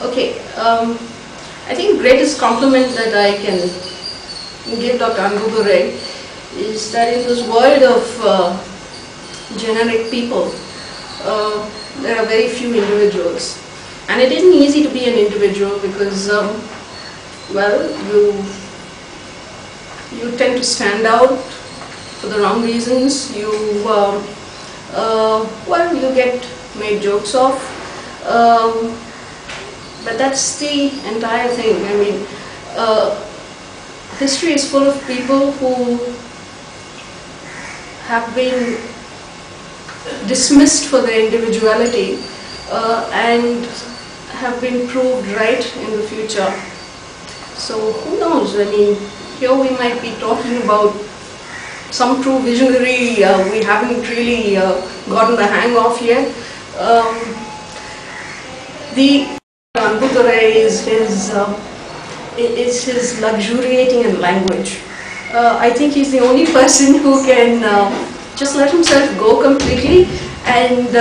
Okay, I think the greatest compliment that I can give Dr. Anbudorai is that in this world of generic people, there are very few individuals. And it isn't easy to be an individual because, well, you tend to stand out for the wrong reasons. Well, you get made jokes of. But that's the entire thing. I mean, history is full of people who have been dismissed for their individuality and have been proved right in the future. So who knows? I mean, here we might be talking about some true visionary we haven't really gotten the hang of yet. The Anbudorai is his luxuriating in language. I think he's the only person who can just let himself go completely and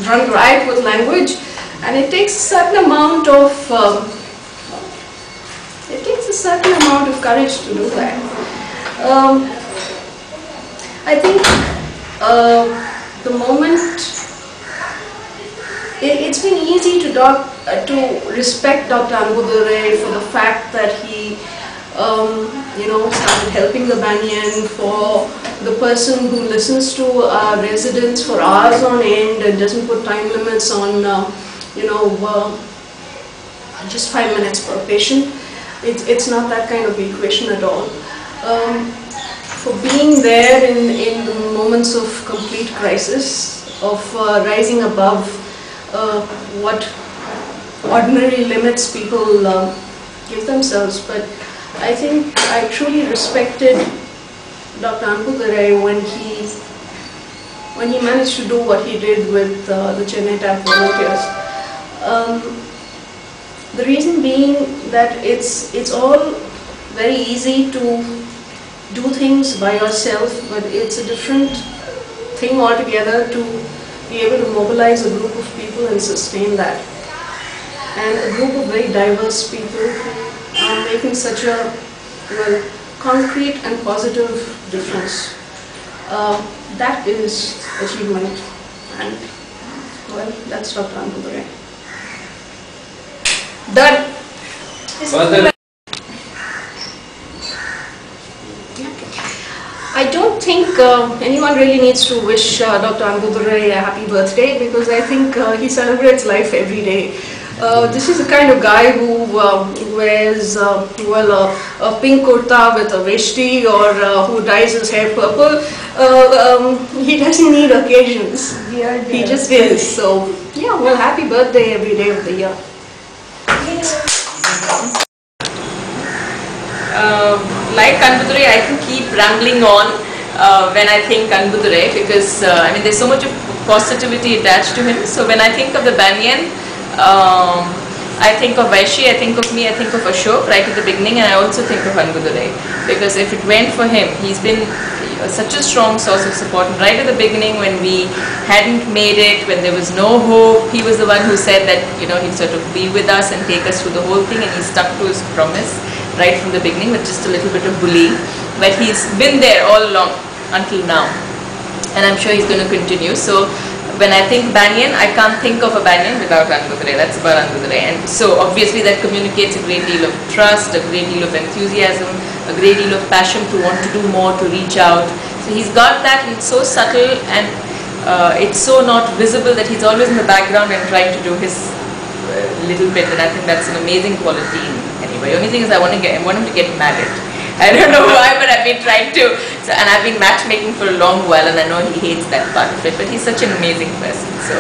run riot with language. And it takes a certain amount of courage to do that. I think the moment it's been easy to respect Dr. Anbudorai for the fact that he started helping the banyan, for the person who listens to residents for hours on end and doesn't put time limits on just 5 minutes per patient. It's not that kind of equation at all. For being there in the moments of complete crisis, of rising above what ordinary limits people give themselves. But I think I truly respected Dr. Anbudorai when he managed to do what he did with the Chennai volunteers. The reason being that it's all very easy to do things by yourself, but it's a different thing altogether to be able to mobilize a group of people and sustain that. And a group of very diverse people who are making such a concrete and positive difference. That is achievement, and well, that's Dr. Anbudorai. Done. I don't think anyone really needs to wish Dr. Anbudorai a happy birthday, because I think he celebrates life every day. This is the kind of guy who wears a pink kurta with a veshti, or who dyes his hair purple. He doesn't need occasions. He just is. So yeah, well, happy birthday every day of the year. Like Anbudorai, I can keep rambling on when I think Anbudorai, because I mean, there's so much of positivity attached to him. So when I think of the banyan, I think of Vaishi, I think of me, I think of Ashok right at the beginning, and I also think of Anbudorai, because if it went for him, he's been such a strong source of support. And right at the beginning, when we hadn't made it, when there was no hope, he was the one who said that he'd sort of be with us and take us through the whole thing, and he stuck to his promise right from the beginning with just a little bit of bullying. But he's been there all along until now, and I'm sure he's going to continue. So when I think banyan, I can't think of a banyan without Anbudorai. That's about Anbudorai. And so obviously that communicates a great deal of trust, a great deal of enthusiasm, a great deal of passion to want to do more, to reach out. So he's got that. It's so subtle, and it's so not visible that he's always in the background and trying to do his little bit. And I think that's an amazing quality in anybody. The only thing is I want him to get married. I don't know why, but I've been trying to, and I've been matchmaking for a long while, and I know he hates that part of it, but he's such an amazing person. So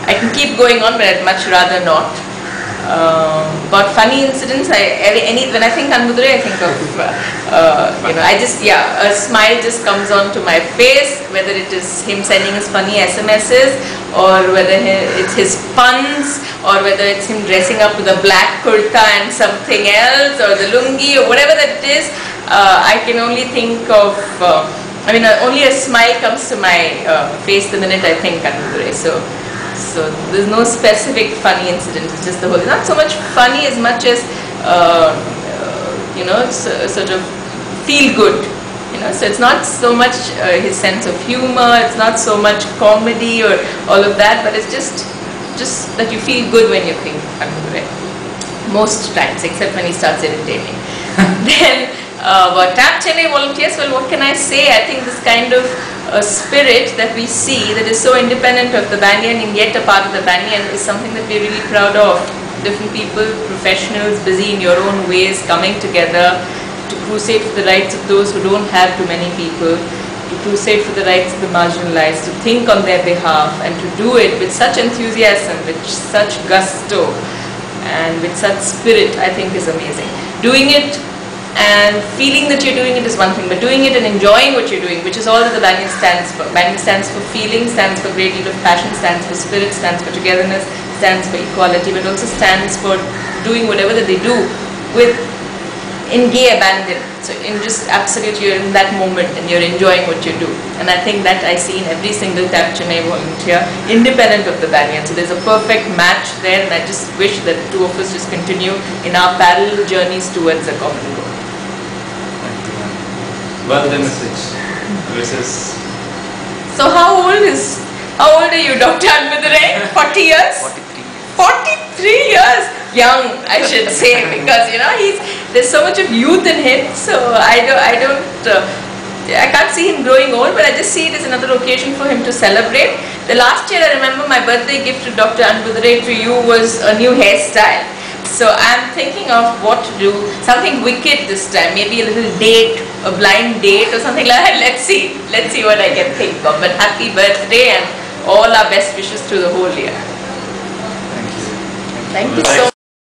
I can keep going on, but I'd much rather not. About funny incidents, when I think Anbudorai, I think of, a smile just comes onto my face, whether it is him sending his funny SMSs, or whether it's his puns, or whether it's him dressing up with a black kurta and something else, or the lungi, or whatever that it is. I can only think of, only a smile comes to my face the minute I think Anbudorai. So So there's no specific funny incident. It's just the whole. Not so much funny as much as sort of feel good. So it's not so much his sense of humor. It's not so much comedy or all of that, but it's just that you feel good when you think Anbudorai. Most times, except when he starts irritating. Then about Tap Chennai volunteers, well, what can I say? I think this kind of spirit that we see that is so independent of the banyan and yet a part of the banyan is something that we're really proud of. Different people, professionals, busy in your own ways, coming together to crusade for the rights of those who don't have too many people, to crusade for the rights of the marginalized, to think on their behalf, and to do it with such enthusiasm, with such gusto, and with such spirit, I think is amazing. Doing it and feeling that you're doing it is one thing, but doing it and enjoying what you're doing, which is all that the banyan stands for. Banyan stands for feeling, stands for great deal of passion, stands for spirit, stands for togetherness, stands for equality, but also stands for doing whatever that they do with in gay abandon. So in just absolute, you're in that moment and you're enjoying what you do. And I think that I see in every single Tap Chennai volunteer, independent of the banyan. So there's a perfect match there, and I just wish that the two of us just continue in our parallel journeys towards a common goal. Well, the message. Mrs. So how old are you, Dr. Anbudorai? 40 years? 43 years. Young, I should say, because there's so much of youth in him. So I can't see him growing old, but I just see it as another occasion for him to celebrate. The last year, I remember my birthday gift to Dr. Anbudorai to you was a new hairstyle. So I'm thinking of what to do, something wicked this time, maybe a little date, a blind date or something like that. Let's see what I can think of. But happy birthday and all our best wishes through the whole year. Thank you. Thank you so much.